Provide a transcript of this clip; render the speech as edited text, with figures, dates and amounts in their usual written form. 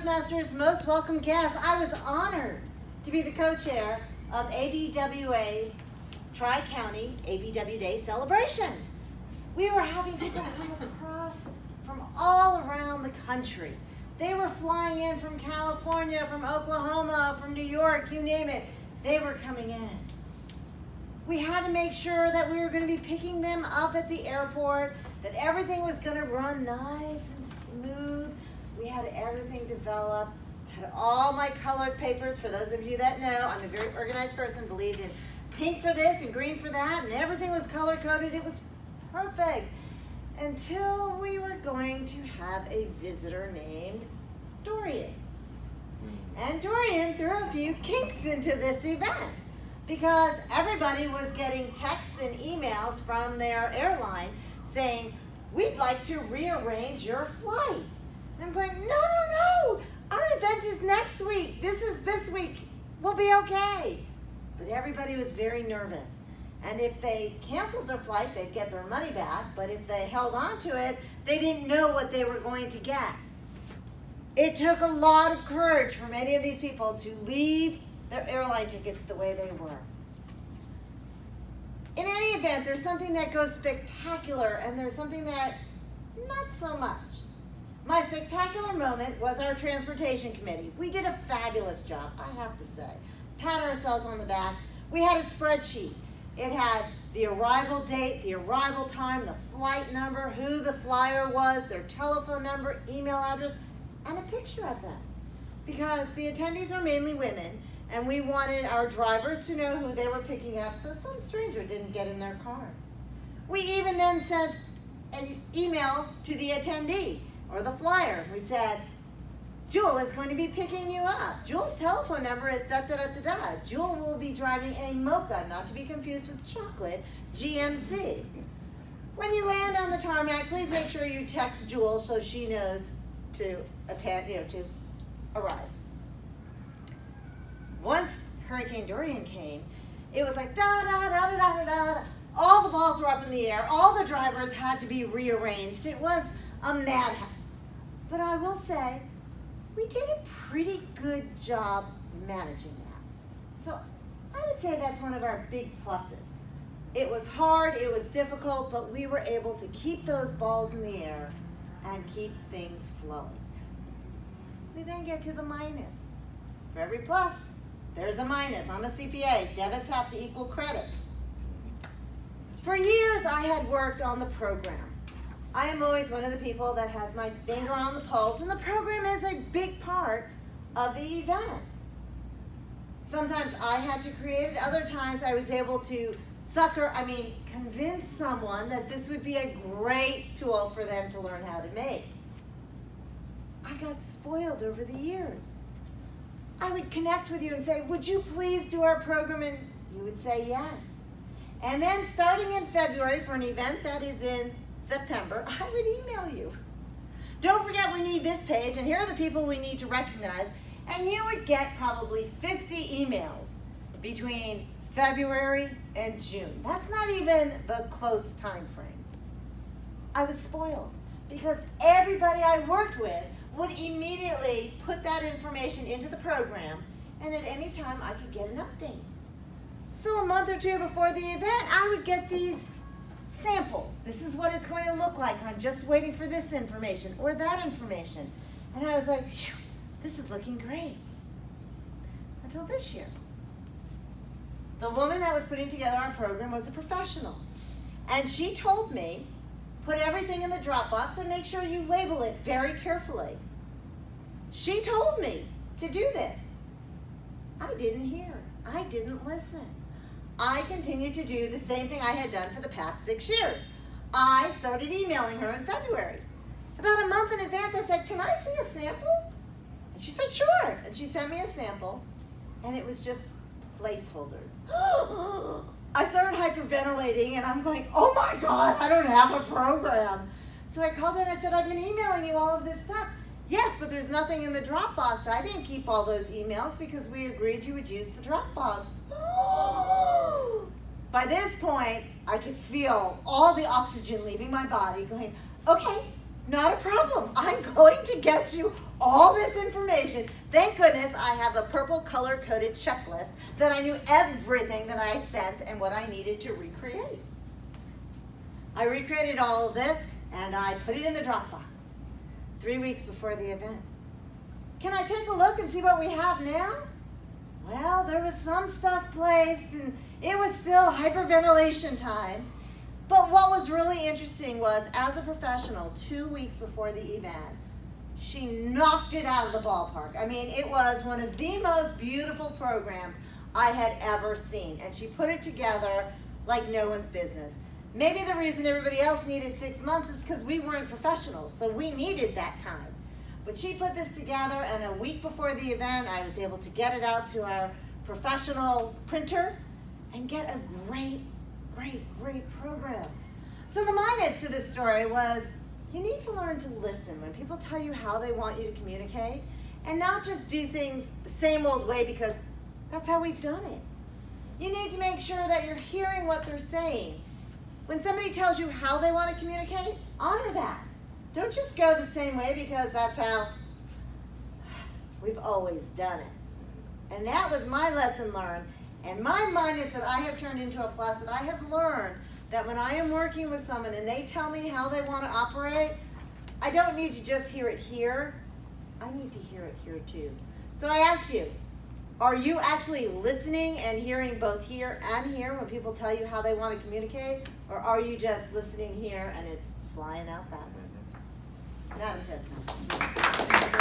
Toastmasters, most welcome guests. I was honored to be the co-chair of ABWA's Tri-County ABW Day celebration. We were having people come across from all around the country. They were flying in from California, from Oklahoma, from New York, you name it. They were coming in. We had to make sure that we were going to be picking them up at the airport, that everything was going to run nice and smooth. We had everything developed, had all my colored papers. For those of you that know, I'm a very organized person, believed in pink for this and green for that, and everything was color-coded. It was perfect until we were going to have a visitor named Dorian. And Dorian threw a few kinks into this event because everybody was getting texts and emails from their airline saying, "We'd like to rearrange your flight." And I'm going, no, our event is next week. This is this week. We'll be okay. But everybody was very nervous. And if they canceled their flight, they'd get their money back. But if they held on to it, they didn't know what they were going to get. It took a lot of courage for many of these people to leave their airline tickets the way they were. In any event, there's something that goes spectacular and there's something that not so much. My spectacular moment was our transportation committee. We did a fabulous job, I have to say. Pat ourselves on the back. We had a spreadsheet. It had the arrival date, the arrival time, the flight number, who the flyer was, their telephone number, email address, and a picture of them. Because the attendees are mainly women, and we wanted our drivers to know who they were picking up so some stranger didn't get in their car. We even then sent an email to the attendee or the flyer. We said, "Jewel is going to be picking you up. Jewel's telephone number is da-da-da-da-da. Jewel will be driving a Mocha, not to be confused with chocolate, GMC. When you land on the tarmac, please make sure you text Jewel so she knows to to arrive." Once Hurricane Dorian came, it was like da-da-da-da-da-da-da. All the balls were up in the air. All the drivers had to be rearranged. It was a madhouse. But I will say, we did a pretty good job managing that. So I would say that's one of our big pluses. It was hard, it was difficult, but we were able to keep those balls in the air and keep things flowing. We then get to the minus. For every plus, there's a minus. I'm a CPA. Debits have to equal credits. For years, I had worked on the program. I am always one of the people that has my finger on the pulse, and the program is a big part of the event. Sometimes I had to create it. Other times I was able to convince someone that this would be a great tool for them to learn how to make. I got spoiled over the years. I would connect with you and say, "Would you please do our program?" And you would say yes. And then starting in February for an event that is in September, I would email you. "Don't forget we need this page, and here are the people we need to recognize." And you would get probably 50 emails between February and June. That's not even the close time frame. I was spoiled because everybody I worked with would immediately put that information into the program, and at any time I could get an update. So a month or two before the event, I would get these samples. This is what it's going to look like. I'm just waiting for this information or that information. And I was like, "Phew, this is looking great." Until this year. The woman that was putting together our program was a professional. And she told me, "Put everything in the Dropbox and make sure you label it very carefully." She told me to do this. I didn't hear. I didn't listen. I continued to do the same thing I had done for the past 6 years. I started emailing her in February. About a month in advance, I said, "Can I see a sample?" And she said, "Sure." And she sent me a sample, and it was just placeholders. I started hyperventilating, and I'm going, "Oh my God, I don't have a program." So I called her and I said, "I've been emailing you all of this stuff." "Yes, but there's nothing in the Dropbox." "I didn't keep all those emails because we agreed you would use the Dropbox." By this point, I could feel all the oxygen leaving my body going, "Okay, Not a problem. I'm going to get you all this information. Thank goodness I have a purple color-coded checklist that I knew everything that I sent and what I needed to recreate. I recreated all of this and I put it in the Dropbox 3 weeks before the event. Can I take a look and see what we have now? Well, there was some stuff placed and it was still hyperventilation time. But what was really interesting was, as a professional, 2 weeks before the event, she knocked it out of the ballpark. I mean, it was one of the most beautiful programs I had ever seen. And she put it together like no one's business. Maybe the reason everybody else needed 6 months is because we weren't professionals, so we needed that time. But she put this together, and a week before the event, I was able to get it out to our professional printer and get a great program. So the minus to this story was, you need to learn to listen when people tell you how they want you to communicate, and not just do things the same old way because that's how we've done it. You need to make sure that you're hearing what they're saying. When somebody tells you how they want to communicate, honor that. Don't just go the same way because that's how we've always done it. And that was my lesson learned. And my minus that I have turned into a plus, that I have learned that when I am working with someone and they tell me how they want to operate, I don't need to just hear it here. I need to hear it here too. So I ask you, are you actually listening and hearing both here and here when people tell you how they want to communicate? Or are you just listening here and it's flying out that way? Not a test.